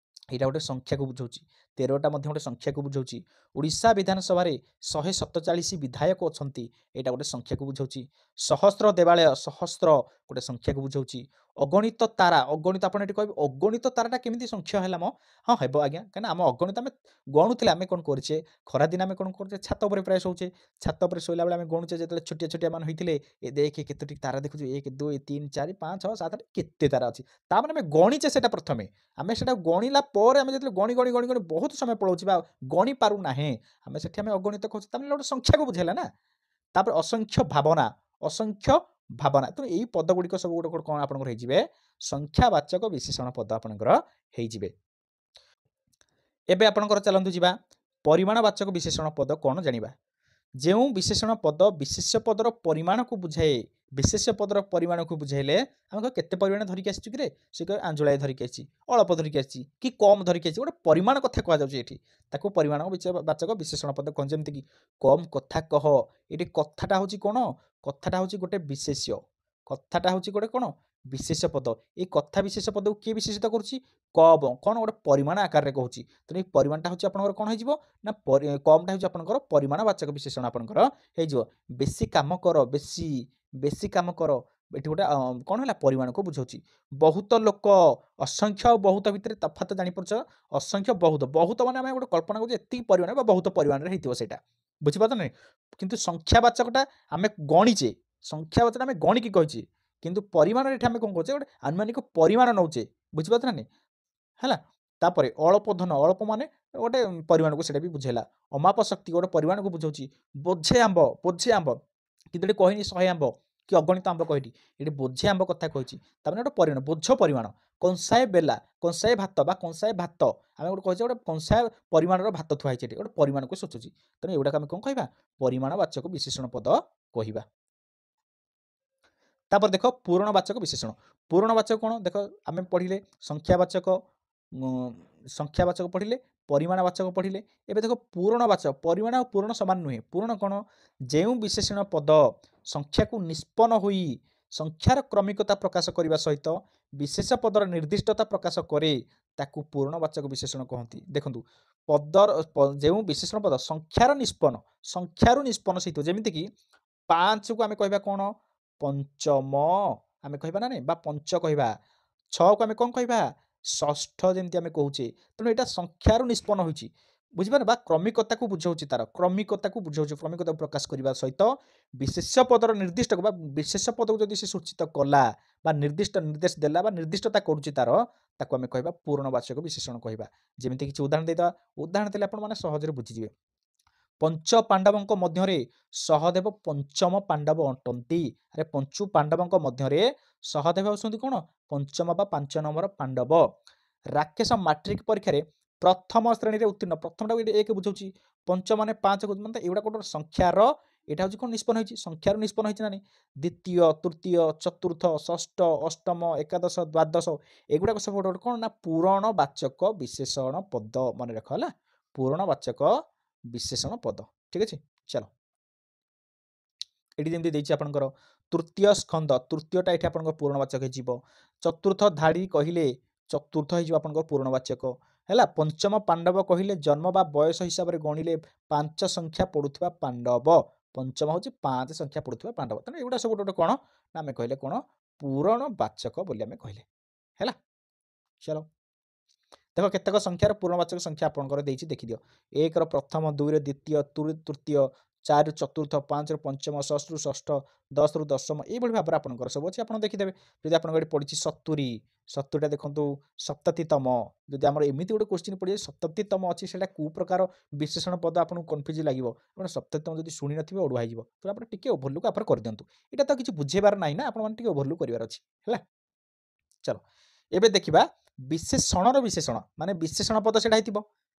ଏଇଟା ଗୋଟେ ସଂଖ୍ୟାକୁ ବୁଝାଉଛି। 13ଟା ମଧ୍ୟ ଗୋଟେ ସଂଖ୍ୟାକୁ ବୁଝାଉଛି। ଓଡ଼ିଶା ବିଧାନସଭାରେ 147 ବିଧାୟକ ଅଛନ୍ତି, ଏଇଟା ଗୋଟେ ସଂଖ୍ୟାକୁ ବୁଝାଉଛି। ସହସ୍ର ଦେବାଳୟ, ସହସ୍ର ଗୋଟେ ସଂଖ୍ୟାକୁ ବୁଝାଉଛି। ଅଗଣିତ ତାରା, ଅଗଣିତ ଆପଣ ଏଠି କହିବେ ଅଗଣିତ ତାରାଟା କେମିତି ସଂଖ୍ୟା ହେଲା ମ? ହଁ ହେବ ଆଜ୍ଞା, କାହିଁକିନା ଆମ ଅଗଣିତ ଆମେ ଗଣୁଥିଲେ। ଆମେ କ'ଣ କରୁଛେ ଖରାଦିନ ଆମେ କ'ଣ କରୁଛେ ଛାତ ଉପରେ ପ୍ରାୟ ଶୋଉଛେ। ଛାତ ଉପରେ ଶୋଇଲା ବେଳେ ଆମେ ଗଣୁଛେ ଯେତେବେଳେ ଛୋଟିଆ ଛୋଟିଆ ମାନେ ହୋଇଥିଲେ ଏ ଦେଖେ କେତୋଟି ତାରା ଦେଖୁଛୁ 1 2 3 4 5 6 7 କେତେ ତାରା ଅଛି। ତାମାନେ ଆମେ ଗଣିଛେ ସେଟା ପ୍ରଥମେ। ଆମେ ସେଟା ଗଣିଲା ପରେ ଆମେ ଯେତେବେଳେ ଗଣି ଗଣି ଗଣି ଗଣି ବହୁତ ସମୟ ପଳାଉଛି ବା ଗଣି ପାରୁନାହେଁ, ଆମେ ସେଠି ଆମେ ଅଗଣିତ କହୁଛେ, ତାମାନେ ଗୋଟେ ସଂଖ୍ୟାକୁ ବୁଝେଇଲା ନା। ତାପରେ ଅସଂଖ୍ୟ ଭାବନା, ଅସଂଖ୍ୟ ଭାବନା। ତେଣୁ ଏଇ ପଦ ଗୁଡ଼ିକ ସବୁ ଗୋଟେ କ'ଣ ଆପଣଙ୍କର ହେଇଯିବେ? ସଂଖ୍ୟାବାଚକ ବିଶେଷଣ ପଦ ଆପଣଙ୍କର ହେଇଯିବେ। ଏବେ ଆପଣଙ୍କର ଚାଲନ୍ତୁ ଯିବା ପରିମାଣବାଚକ ବିଶେଷଣ ପଦ କ'ଣ ଜାଣିବା। ଯେଉଁ ବିଶେଷଣ ପଦ ବିଶେଷ୍ୟ ପଦର ପରିମାଣକୁ ବୁଝାଏ, ବିଶେଷ୍ୟ ପଦର ପରିମାଣକୁ ବୁଝାଇଲେ ଆମେ କେତେ ପରିମାଣ ଧରିକି ଆସିଛୁ କିରେ, ସେ କହିବେ ଆଞ୍ଜୁଳାଏ ଧରିକି ଆସିଛି, ଅଳ୍ପ ଧରିକି ଆସିଛି କି କମ୍ ଧରିକି ଆସିଛି, ଗୋଟେ ପରିମାଣ କଥା କୁହାଯାଉଛି ଏଠି। ତାକୁ ପରିମାଣ ବାଚକ ବିଶେଷଣ ପଦ କଣ? ଯେମିତିକି କମ୍ କଥା କହ, ଏଠି କଥାଟା ହେଉଛି କ'ଣ? କଥାଟା ହେଉଛି ଗୋଟେ ବିଶେଷ୍ୟ, କଥାଟା ହେଉଛି ଗୋଟେ କ'ଣ ବିଶେଷ ପଦ। ଏଇ କଥା ବିଶେଷ ପଦକୁ କିଏ ବିଶେଷିତ କରୁଛି? କମ୍, କ'ଣ ଗୋଟେ ପରିମାଣ ଆକାରରେ କହୁଛି। ତେଣୁ ଏଇ ପରିମାଣଟା ହେଉଛି ଆପଣଙ୍କର କ'ଣ ହେଇଯିବ ନା କମ୍ଟା ହେଉଛି ଆପଣଙ୍କର ପରିମାଣବାଚକ ବିଶେଷଣ ଆପଣଙ୍କର ହେଇଯିବ। ବେଶୀ କାମ କର, ବେଶୀ ବେଶୀ କାମ କର, ଏଠି ଗୋଟେ କ'ଣ ହେଲା ପରିମାଣକୁ ବୁଝାଉଛି। ବହୁତ ଲୋକ, ଅସଂଖ୍ୟ ଆଉ ବହୁତ ଭିତରେ ତଫାତ ଜାଣିପାରୁଛ? ଅସଂଖ୍ୟ ବହୁତ, ବହୁତ ମାନେ ଆମେ ଗୋଟେ କଳ୍ପନା କରୁଛୁ ଏତିକି ପରିମାଣ ବା ବହୁତ ପରିମାଣରେ ହେଇଥିବ ସେଇଟା, ବୁଝିପାରୁଛ ନା? କିନ୍ତୁ ସଂଖ୍ୟାବାଚକଟା ଆମେ ଗଣିଛେ, ସଂଖ୍ୟାବାଚକଟା ଆମେ ଗଣିକି କହିଛେ, କିନ୍ତୁ ପରିମାଣରେ ଏଠି ଆମେ କ'ଣ କରୁଛେ ଗୋଟେ ଆନୁମାନିକ ପରିମାଣ ନେଉଛେ। ବୁଝିପାରୁଛ ନା ନାହିଁ ହେଲା। ତାପରେ ଅଳପ ଧନ, ଅଳପ ମାନେ ଗୋଟେ ପରିମାଣକୁ ସେଇଟା ବି ବୁଝେଇଲା। ଅମାପ ଶକ୍ତି ଗୋଟେ ପରିମାଣକୁ ବୁଝାଉଛି। ବୋଝେ ଆମ୍ବ କିନ୍ତୁ ଏଠି କହିନି 100 ଆମ୍ବ କି ଅଗଣିତ ଆମ୍ବ କହିନି, ଏଠି ବୋଝେ ଆମ୍ବ କଥା କହିଛି। ତାମାନେ ଗୋଟେ ପରିମାଣ, ବୋଝ ପରିମାଣ। କଂସାଏ ବେଲା, କଂସାଏ ଭାତ ବା କଂସାଏ ଭାତ, ଆମେ ଗୋଟେ କହିଛେ ଗୋଟେ କଂସାଏ ପରିମାଣର ଭାତ ଥୁଆ ହେଇଛି, ଏଠି ଗୋଟେ ପରିମାଣକୁ ସୂଚୁଛି। ତେଣୁ ଏଗୁଡ଼ାକ ଆମେ କ'ଣ କହିବା, ପରିମାଣବାଚକ ବିଶେଷଣ ପଦ କହିବା। ତାପରେ ଦେଖ ପୂରଣବାଚକ ବିଶେଷଣ। ପୂରଣବାଚକ କ'ଣ ଦେଖ, ଆମେ ପଢ଼ିଲେ ସଂଖ୍ୟାବାଚକ, ସଂଖ୍ୟାବାଚକ ପଢ଼ିଲେ, ପରିମାଣବାଚକ ପଢ଼ିଲେ। ଏବେ ଦେଖ ପୂରଣବାଚକ, ପରିମାଣ ଆଉ ପୂରଣ ସମାନ ନୁହେଁ। ପୂରଣ କ'ଣ, ଯେଉଁ ବିଶେଷଣ ପଦ ସଂଖ୍ୟାକୁ ନିଷ୍ପନ୍ନ ହୋଇ ସଂଖ୍ୟାର କ୍ରମିକତା ପ୍ରକାଶ କରିବା ସହିତ ବିଶେଷ ପଦର ନିର୍ଦ୍ଦିଷ୍ଟତା ପ୍ରକାଶ କରେ, ତାକୁ ପୂରଣବାଚକ ବିଶେଷଣ କହନ୍ତି। ଦେଖନ୍ତୁ ପଦର ଯେଉଁ ବିଶେଷଣ ପଦ ସଂଖ୍ୟାର ନିଷ୍ପନ୍ନ, ସଂଖ୍ୟାରୁ ନିଷ୍ପନ୍ନ ସହିତ, ଯେମିତିକି 5କୁ ଆମେ କହିବା କ'ଣ, ପଞ୍ଚମ ଆମେ କହିବା ନା ନାହିଁ, ବା ପଞ୍ଚ କହିବା। 6କୁ ଆମେ କ'ଣ କହିବା, ଷଷ୍ଠ ଯେମିତି ଆମେ କହୁଛେ। ତେଣୁ ଏଇଟା ସଂଖ୍ୟାରୁ ନିଷ୍ପନ୍ନ ହୋଇଛି, ବୁଝିପାରିଲେ, ବା କ୍ରମିକତାକୁ ବୁଝାଉଛି, ତାର କ୍ରମିକତାକୁ ବୁଝାଉଛି, କ୍ରମିକତାକୁ ପ୍ରକାଶ କରିବା ସହିତ ବିଶେଷ ପଦର ନିର୍ଦ୍ଦିଷ୍ଟକୁ ବା ବିଶେଷ ପଦକୁ ଯଦି ସେ ସୂଚିତ କଲା ବା ନିର୍ଦ୍ଦିଷ୍ଟ ନିର୍ଦ୍ଦେଶ ଦେଲା ବା ନିର୍ଦ୍ଦିଷ୍ଟତା କରୁଛି ତାର, ତାକୁ ଆମେ କହିବା ପୂରଣବାଚକ ବିଶେଷଣ କହିବା। ଯେମିତି କିଛି ଉଦାହରଣ ଦେଇଦେବା, ଉଦାହରଣ ଦେଲେ ଆପଣମାନେ ସହଜରେ ବୁଝିଯିବେ। ପଞ୍ଚ ପାଣ୍ଡବଙ୍କ ମଧ୍ୟରେ ସହଦେବ ପଞ୍ଚମ ପାଣ୍ଡବ ଅଟନ୍ତି। ଆରେ ପଞ୍ଚୁ ପାଣ୍ଡବଙ୍କ ମଧ୍ୟରେ ସହଦେବ ହେଉଛନ୍ତି କ'ଣ, ପଞ୍ଚମ ବା 5 ନମ୍ବର ପାଣ୍ଡବ। ରାକେଶ ମାଟ୍ରିକ ପରୀକ୍ଷାରେ ପ୍ରଥମ ଶ୍ରେଣୀରେ ଉତ୍ତୀର୍ଣ୍ଣ, ପ୍ରଥମଟାକୁ ଏଠି 1 ବୁଝାଉଛି, ପଞ୍ଚ ମାନେ 5, ମାନେ ଏଗୁଡ଼ା ଗୋଟେ ସଂଖ୍ୟାର, ଏଇଟା ହେଉଛି କ'ଣ, ନିଷ୍ପନ୍ନ ହୋଇଛି, ସଂଖ୍ୟାରୁ ନିଷ୍ପନ୍ନ ହୋଇଛି ନା ନାହିଁ। ଦ୍ୱିତୀୟ, ତୃତୀୟ, ଚତୁର୍ଥ, ଷଷ୍ଠ, ଅଷ୍ଟମ, ଏକାଦଶ, ଦ୍ୱାଦଶ, ଏଗୁଡ଼ାକ ସବୁ ଗୋଟେ କ'ଣ ନା ପୂରଣବାଚକ ବିଶେଷଣ ପଦ। ମନେ ରଖ ହେଲା, ପୂରଣବାଚକ ବିଶେଷଣ ପଦ। ଠିକ ଅଛି, ଚାଲ ଏଠି ଯେମିତି ଦେଇଛି ଆପଣଙ୍କର ତୃତୀୟ ସ୍କନ୍ଧ, ତୃତୀୟଟା ଏଠି ଆପଣଙ୍କ ପୂରଣବାଚକ ହେଇଯିବ। ଚତୁର୍ଥ ଧାଡ଼ି କହିଲେ ଚତୁର୍ଥ ହେଇଯିବ ଆପଣଙ୍କ ପୂରଣବାଚକ ହେଲା। ପଞ୍ଚମ ପାଣ୍ଡବ କହିଲେ ଜନ୍ମ ବା ବୟସ ହିସାବରେ ଗଣିଲେ 5 ସଂଖ୍ୟା ପଡ଼ୁଥିବା ପାଣ୍ଡବ, ପଞ୍ଚମ ହେଉଛି 5 ସଂଖ୍ୟା ପଡ଼ୁଥିବା ପାଣ୍ଡବ। ତେଣୁ ଏଗୁଡ଼ା ସବୁ ଗୋଟେ କ'ଣ ନା ଆମେ କହିଲେ କ'ଣ, ପୂରଣବାଚକ ବୋଲି ଆମେ କହିଲେ ହେଲା। ଚାଲ ଦେଖ କେତେକ ସଂଖ୍ୟାର ପୂର୍ଣ୍ଣବାଚକ ସଂଖ୍ୟା ଆପଣଙ୍କର ଦେଇଛି, ଦେଖିଦିଅ। 1ର ପ୍ରଥମ, 2ରେ ଦ୍ୱିତୀୟ, ତୃତୀୟ, 4ରୁ ଚତୁର୍ଥ, 5ରୁ ପଞ୍ଚମ, 6ରୁ ଷଷ୍ଠ, 10ରୁ ଦଶମ, ଏଇଭଳି ଭାବରେ ଆପଣଙ୍କର ସବୁ ଅଛି, ଆପଣ ଦେଖିଦେବେ। ଯଦି ଆପଣଙ୍କ ଏଠି ପଡ଼ିଛି 70, 70ଟା ଦେଖନ୍ତୁ ସପ୍ତତିତମ। ଯଦି ଆମର ଏମିତି ଗୋଟେ କୋଶ୍ଚିନ୍ ପଡ଼ିଯାଏ ସପ୍ତତିତମ ଅଛି, ସେଇଟା କେଉଁ ପ୍ରକାର ବିଶେଷଣ ପଦ ଆପଣଙ୍କୁ କନଫ୍ୟୁଜ ଲାଗିବ। ଆପଣ ସପ୍ତତିତମ ଯଦି ଶୁଣି ନଥିବେ ଅଡ଼ୁଆ ହେଇଯିବ। ତ ଆପଣ ଟିକେ ଓଭରଲୁକ୍ ଆପଣ କରିଦିଅନ୍ତୁ। ଏଇଟା ତ କିଛି ବୁଝେଇବାର ନାହିଁ ନା, ଆପଣମାନେ ଟିକେ ଓଭରଲୁକ୍ କରିବାର ଅଛି ହେଲା। ଚାଲ ଏବେ ଦେଖିବା ବିଶେଷଣର ବିଶେଷଣ, ମାନେ ବିଶେଷଣ ପଦ ସେଇଟା ହେଇଥିବ,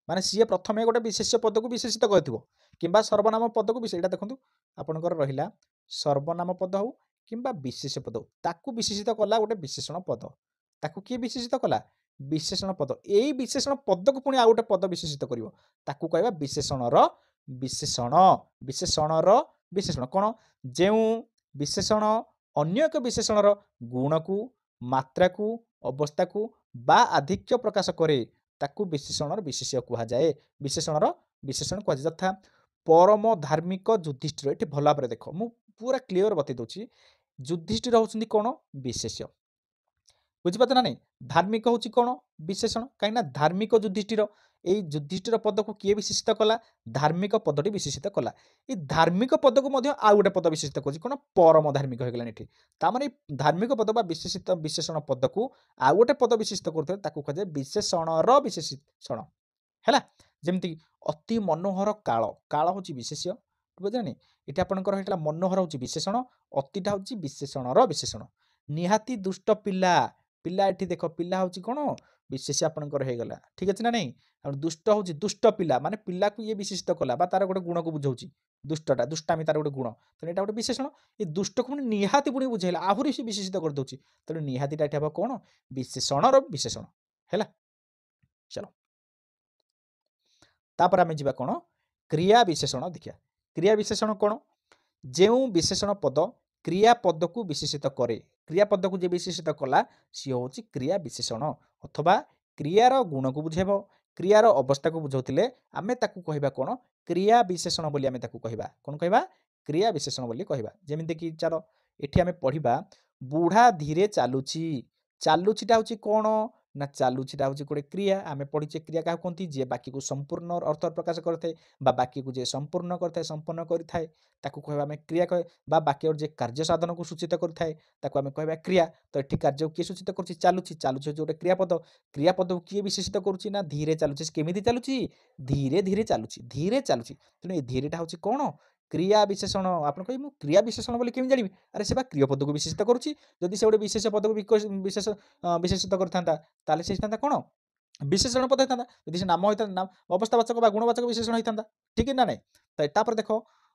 ମାନେ ସିଏ ପ୍ରଥମେ ଗୋଟେ ବିଶେଷ୍ୟ ପଦକୁ ବିଶେଷିତ କରିଥିବ କିମ୍ବା ସର୍ବନାମ ପଦକୁ ଏଇଟା ଦେଖନ୍ତୁ ଆପଣଙ୍କର ରହିଲା ସର୍ବନାମ ପଦ ହଉ କିମ୍ବା ବିଶେଷ ପଦ ହଉ, ତାକୁ ବିଶେଷିତ କଲା ଗୋଟେ ବିଶେଷଣ ପଦ। ତାକୁ କିଏ ବିଶେଷିତ କଲା, ବିଶେଷଣ ପଦ। ଏଇ ବିଶେଷଣ ପଦକୁ ପୁଣି ଆଉ ଗୋଟେ ପଦ ବିଶେଷିତ କରିବ, ତାକୁ କହିବା ବିଶେଷଣର ବିଶେଷଣ। ବିଶେଷଣର ବିଶେଷଣ କ'ଣ, ଯେଉଁ ବିଶେଷଣ ଅନ୍ୟ ଏକ ବିଶେଷଣର ଗୁଣକୁ, ମାତ୍ରାକୁ, ଅବସ୍ଥାକୁ ବା ଆଧିକ୍ୟ ପ୍ରକାଶ କରେ, ତାକୁ ବିଶେଷଣର ବିଶେଷ୍ୟ କୁହାଯାଏ। ବିଶେଷଣର ବିଶେଷଣ କୁହାଯାଏ। ଯଥା ପରମ ଧାର୍ମିକ ଯୁଧିଷ୍ଠିର, ଏଠି ଭଲ ଭାବରେ ଦେଖ, ମୁଁ ପୁରା କ୍ଲିଅର ବତେଇ ଦେଉଛି। ଯୁଧିଷ୍ଠିର ହେଉଛନ୍ତି କ'ଣ, ବିଶେଷ୍ୟ, ବୁଝିପାରୁଛ ନା ନାହିଁ। ଧାର୍ମିକ ହେଉଛି କ'ଣ, ବିଶେଷଣ। କାହିଁକିନା ଧାର୍ମିକ ଯୁଧିଷ୍ଠିର, ଏଇ ଯୁଧିଷ୍ଠିର ପଦକୁ କିଏ ବିଶେଷିତ କଲା, ଧାର୍ମିକ ପଦଟି ବିଶେଷିତ କଲା। ଏଇ ଧାର୍ମିକ ପଦକୁ ମଧ୍ୟ ଆଉ ଗୋଟେ ପଦ ବିଶେଷିତ କରୁଛି, କ'ଣ, ପରମ ଧାର୍ମିକ ହେଇଗଲାଣି ଏଠି। ତାମାନେ ଧାର୍ମିକ ପଦ ବା ବିଶେଷିତ ବିଶେଷଣ ପଦକୁ ଆଉ ଗୋଟେ ପଦ ବିଶେଷିତ କରୁଥିଲେ, ତାକୁ କୁହାଯାଏ ବିଶେଷଣର ବିଶେଷଣ ହେଲା। ଯେମିତି ଅତି ମନୋହର କାଳ, କାଳ ହେଉଛି ବିଶେଷ୍ୟ, ବୁଝିଲେନି। ଏଠି ଆପଣଙ୍କର ହେଇଥିଲା ମନୋହର ହେଉଛି ବିଶେଷଣ, ଅତିଟା ହେଉଛି ବିଶେଷଣର ବିଶେଷଣ। ନିହାତି ଦୁଷ୍ଟ ପିଲା, ପିଲା ଏଠି ଦେଖ, ପିଲା ହେଉଛି କ'ଣ, ବିଶେଷ୍ୟ ଆପଣଙ୍କର ହେଇଗଲା। ଠିକ ଅଛି ନା ନାହିଁ। ଆଉ ଦୁଷ୍ଟ ହେଉଛି ଦୁଷ୍ଟ ପିଲା, ମାନେ ପିଲାକୁ ଇଏ ବିଶେଷିତ କଲା ବା ତାର ଗୋଟେ ଗୁଣକୁ ବୁଝାଉଛି, ଦୁଷ୍ଟଟା, ଦୁଷ୍ଟାମି ତାର ଗୋଟେ ଗୁଣ। ତେଣୁ ଏଇଟା ଗୋଟେ ବିଶେଷଣ। ଏ ଦୁଷ୍ଟକୁ ପୁଣି ନିହାତି ପୁଣି ବୁଝେଇଲା, ଆହୁରି ସେ ବିଶେଷିତ କରିଦେଉଛି। ତେଣୁ ନିହାତିଟା ଏଠି ହେବ କ'ଣ, ବିଶେଷଣର ବିଶେଷଣ ହେଲା। ଚାଲ ତାପରେ ଆମେ ଯିବା କ'ଣ, କ୍ରିୟା ବିଶେଷଣ ଦେଖିବା। କ୍ରିୟା ବିଶେଷଣ କ'ଣ, ଯେଉଁ ବିଶେଷଣ ପଦ କ୍ରିୟା ପଦକୁ ବିଶେଷିତ କରେ, କ୍ରିୟା ପଦକୁ ଯେ ବିଶେଷିତ କଲା ସିଏ ହେଉଛି କ୍ରିୟା ବିଶେଷଣ। ଅଥବା କ୍ରିୟାର ଗୁଣକୁ ବୁଝେଇବ, କ୍ରିୟାର ଅବସ୍ଥାକୁ ବୁଝାଉଥିଲେ ଆମେ ତାକୁ କହିବା କ'ଣ, କ୍ରିୟା ବିଶେଷଣ ବୋଲି ଆମେ ତାକୁ କହିବା। କ'ଣ କହିବା, କ୍ରିୟା ବିଶେଷଣ ବୋଲି କହିବା। ଯେମିତିକି ଚାଲ ଏଠି ଆମେ ପଢ଼ିବା ବୁଢ଼ା ଧୀରେ ଚାଲୁଛି। ଚାଲୁଛିଟା ହେଉଛି କ'ଣ ନା ଚାଲୁଛିଟା ହେଉଛି ଗୋଟେ କ୍ରିୟା। ଆମେ ପଢ଼ିଛେ କ୍ରିୟା କାହାକୁ କୁହନ୍ତି? ଯିଏ ବାକ୍ୟକୁ ସମ୍ପୂର୍ଣ୍ଣ ଅର୍ଥ ପ୍ରକାଶ କରିଥାଏ ବା ବାକ୍ୟକୁ ଯିଏ ସମ୍ପୂର୍ଣ୍ଣ କରିଥାଏ, ସମ୍ପନ୍ନ କରିଥାଏ, ତାକୁ କହିବା ଆମେ କ୍ରିୟା କହେ। ବା ବାକ୍ୟର ଯେ କାର୍ଯ୍ୟ ସାଧନକୁ ସୂଚିତ କରିଥାଏ ତାକୁ ଆମେ କହିବା କ୍ରିୟା। ତ ଏଠି କାର୍ଯ୍ୟକୁ କିଏ ସୂଚିତ କରୁଛି? ଚାଲୁଛି। ଚାଲୁଛି ହେଉଛି ଗୋଟେ କ୍ରିୟାପଦ। କ୍ରିୟାପଦକୁ କିଏ ବିଶେଷିତ କରୁଛି? ନା ଧୀରେ ଚାଲୁଛି। କେମିତି ଚାଲୁଛି? ଧୀରେ ଧୀରେ ଚାଲୁଛି। ଧୀରେ ଚାଲୁଛି। ତେଣୁ ଏ ଧୀରେଟା ହେଉଛି କ'ଣ? କ୍ରିୟା ବିଶେଷଣ। ଆପଣ କହିବେ ମୁଁ କ୍ରିୟା ବିଶେଷଣ ବୋଲି କେମିତି ଜାଣିବି? ଆରେ ସେ ବା କ୍ରିୟାପଦକୁ ବିଶେଷିତ କରୁଛି। ଯଦି ସେ ଗୋଟେ ବିଶେଷ ପଦକୁ ବିଶେଷିତ କରିଥାନ୍ତା ତାହେଲେ ସେ ହେଇଥାନ୍ତା କ'ଣ? ବିଶେଷଣ ପଦ ହେଇଥାନ୍ତା। ଯଦି ସେ ନାମ ହେଇଥାନ୍ତା ଅବସ୍ଥାବାଚକ ବା ଗୁଣବାଚକ ବିଶେଷଣ ହେଇଥାନ୍ତା। ଠିକ୍ ନା ନାଇଁ? ତ ତାପରେ ଦେଖ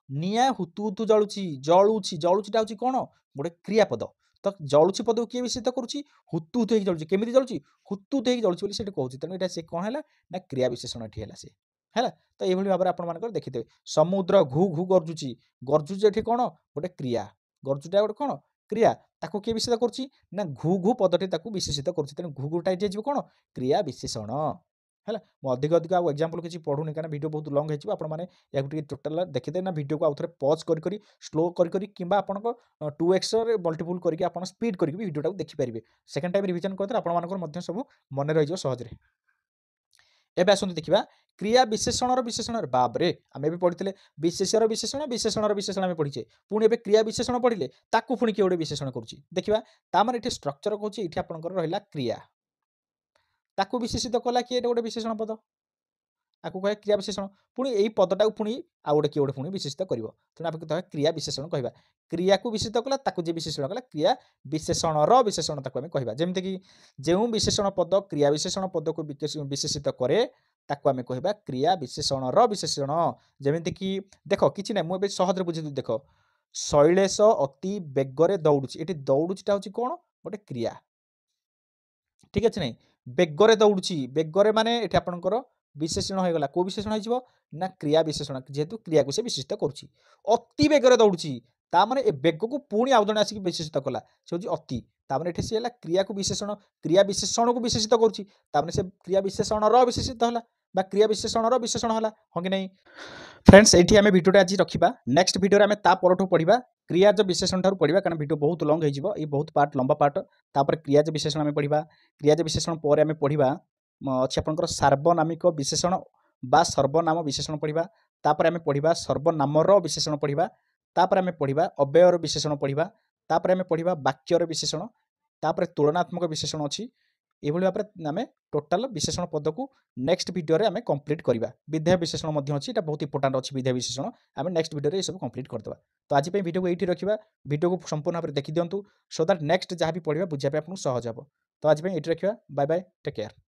ନିଆଁ ହୁତୁ ହୁତୁ ଜଳୁଛି। ଜଳୁଛି। ଜଳୁଛିଟା ହେଉଛି କ'ଣ? ଗୋଟେ କ୍ରିୟାପଦ। ତ ଜଳୁଛି ପଦକୁ କିଏ ବିଶେଷିତ କରୁଛି? ହୁତୁ ହୁତୁ ହେଇକି ଜଳୁଛି। କେମିତି ଜଳୁଛି? ହୁତୁ ହୁତୁ ହେଇକି ଜଳୁଛି ବୋଲି ସେଠି କହୁଛି। ତେଣୁ ଏଇଟା ସେ କ'ଣ ହେଲା? ନା କ୍ରିୟା ବିଶେଷଣ ଏଠି ହେଲା ସେ। ହେଲା? ତ ଏଇଭଳି ଭାବରେ ଆପଣମାନଙ୍କର ଦେଖିଥିବେ। ସମୁଦ୍ର ଘୁ ଘୁ ଗର୍ଜୁଛି। ଗର୍ଜୁଛି ଏଠି କ'ଣ? ଗୋଟେ କ୍ରିୟା। ଗର୍ଜୁଟା ଗୋଟେ କ'ଣ? କ୍ରିୟା। ତାକୁ କିଏ ବିଶେଷିତ କରୁଛି? ନା ଘୁ ଘୁ ପଦଟି ତାକୁ ବିଶେଷିତ କରୁଛି। ତେଣୁ ଘୁ ଘୁଟା ଏଠି ହେଇଯିବ କ'ଣ? କ୍ରିୟା ବିଶେଷଣ। ହେଲା? ମୁଁ ଅଧିକ ଆଉ ଏକ୍ସାମ୍ପଲ୍ କିଛି ପଢ଼ୁନି କାରଣ ଭିଡ଼ିଓ ବହୁତ ଲଙ୍ଗ୍ ହେଇଯିବ। ଆପଣମାନେ ଏହାକୁ ଟିକେ ଟୋଟାଲ୍ ଦେଖିଦେବେ ନା ଭିଡ଼ିଓକୁ ଆଉଥରେ ପଜ୍ କରି ସ୍ଲୋ କରି କିମ୍ବା ଆପଣଙ୍କ 2xରେ ମଲ୍ଟିପୁଲ୍ କରିକି ଆପଣ ସ୍ପିଡ୍ କରିକି ବି ଭିଡ଼ିଓଟାକୁ ଦେଖିପାରିବେ। ସେକେଣ୍ଡ ଟାଇମ୍ ରିଭିଜନ୍ କରିଦେଲେ ଆପଣମାନଙ୍କର ମଧ୍ୟ ସବୁ ମନେ ରହିଯିବ ସହଜରେ। ଏବେ ଆସନ୍ତୁ ଦେଖିବା କ୍ରିୟା ବିଶେଷଣର ବିଶେଷଣରେ। ବାବରେ ଆମେ ବି ପଢ଼ିଥିଲେ ବିଶେଷର ବିଶେଷଣର ବିଶେଷଣ ଆମେ ପଢ଼ିଛେ। ପୁଣି ଏବେ କ୍ରିୟା ବିଶେଷଣ ପଢ଼ିଲେ ତାକୁ ପୁଣି କିଏ ଗୋଟେ ବିଶେଷଣ କରୁଛି। ଦେଖିବା ତାମାନେ ଏଠି ଷ୍ଟ୍ରକ୍ଚର କହୁଛି ଏଠି ଆପଣଙ୍କର ରହିଲା କ୍ରିୟା। ତାକୁ ବିଶେଷିତ କଲା କିଏ? ଏଇଟା ଗୋଟେ ବିଶେଷଣ ପଦ। ଆକୁ କହେ କ୍ରିୟା ବିଶେଷଣ। ପୁଣି ଏଇ ପଦଟାକୁ ପୁଣି ଆଉ ଗୋଟେ କିଏ ଗୋଟେ ପୁଣି ବିଶେଷିତ କରିବ। ତେଣୁ ଆମେ ତାକୁ କ୍ରିୟା ବିଶେଷଣ କହିବା। କ୍ରିୟାକୁ ବିଶେଷିତ କଲା ତାକୁ ଯିଏ ବିଶେଷଣ କଲା କ୍ରିୟା ବିଶେଷଣର ବିଶେଷଣ ତାକୁ ଆମେ କହିବା। ଯେମିତିକି ଯେଉଁ ବିଶେଷଣ ପଦ କ୍ରିୟା ବିଶେଷଣ ପଦକୁ ବିଶେଷିତ କରେ ତାକୁ ଆମେ କହିବା କ୍ରିୟା ବିଶେଷଣର ବିଶେଷଣ। ଯେମିତିକି ଦେଖ କିଛି ନାହିଁ ମୁଁ ଏବେ ସହଜରେ ବୁଝେଇଦେବି। ଦେଖ ଶୈଳେଶ ଅତି ବେଗରେ ଦୌଡ଼ୁଛି। ଏଠି ଦୌଡ଼ୁଛିଟା ହେଉଛି କ'ଣ? ଗୋଟେ କ୍ରିୟା। ଠିକ୍ ଅଛି ନାଇଁ? ବେଗରେ ଦୌଡ଼ୁଛି। ବେଗରେ ମାନେ ଏଠି ଆପଣଙ୍କର ବିଶେଷଣ ହେଇଗଲା। କୋଉ ବିଶେଷଣ ହେଇଯିବ? ନା କ୍ରିୟା ବିଶେଷଣ। ଯେହେତୁ କ୍ରିୟାକୁ ସେ ବିଶେଷିତ କରୁଛି। ଅତି ବେଗରେ ଦୌଡ଼ୁଛି। ତାମାନେ ଏ ବେଗକୁ ପୁଣି ଆଉ ଜଣେ ଆସିକି ବିଶେଷିତ କଲା। ସେ ହେଉଛି ଅତି। ତାମାନେ ଏଠି ସେ ହେଲା କ୍ରିୟାକୁ ବିଶେଷଣ କ୍ରିୟା ବିଶେଷଣକୁ ବିଶେଷିତ କରୁଛି। ତାମାନେ ସେ କ୍ରିୟା ବିଶେଷଣର ବିଶେଷିତ ହେଲା ବା କ୍ରିୟା ବିଶେଷଣର ବିଶେଷଣ ହେଲା। ହଁ କି ନାହିଁ? फ्रेंड्स एठी आमे भिडियोटा आज रखिबा। नेक्स्ट भिडियो रे आमे ता परठो पढिबा क्रियाज विशेषण ठार पढिबा कारण भिडियो बहुत लॉन्ग हे जिवो। ए बहुत पार्ट लंबा पार्ट। तापर क्रियाज विशेषण आमे पढिबा। क्रियाज विशेषण पर आमे पढिबा अछि आपनकर सार्वनामिक विशेषण बा सर्वनाम विशेषण पढिबा। तापर आमे पढिबा सर्वनामर विशेषण पढिबा। तापर आमे पढिबा अव्ययर विशेषण पढिबा। तापर आमे पढिबा वाक्यर विशेषण। तापर तुलनात्मक विशेषण अछि। एभली भाबरे आमे टोटल विशेषण पद को नेक्स्ट वीडियो रे आमे कंप्लीट करबा। विधेय विशेषण मध्य अछि। एटा बहुत इंपोर्टेंट अछि विधेय विशेषण। आमे नेक्स्ट वीडियो रे ए सब कंप्लीट करदबा। तो आज पे वीडियो को एठी रखिबा। वीडियो को संपूर्ण भाबरे देखि दियंतु सो दैट नेक्स्ट जहाँ भी पढिबा बुझिया पे आपन सहज हबो। तो आज पे एठी रखिबा। Bye bye take care.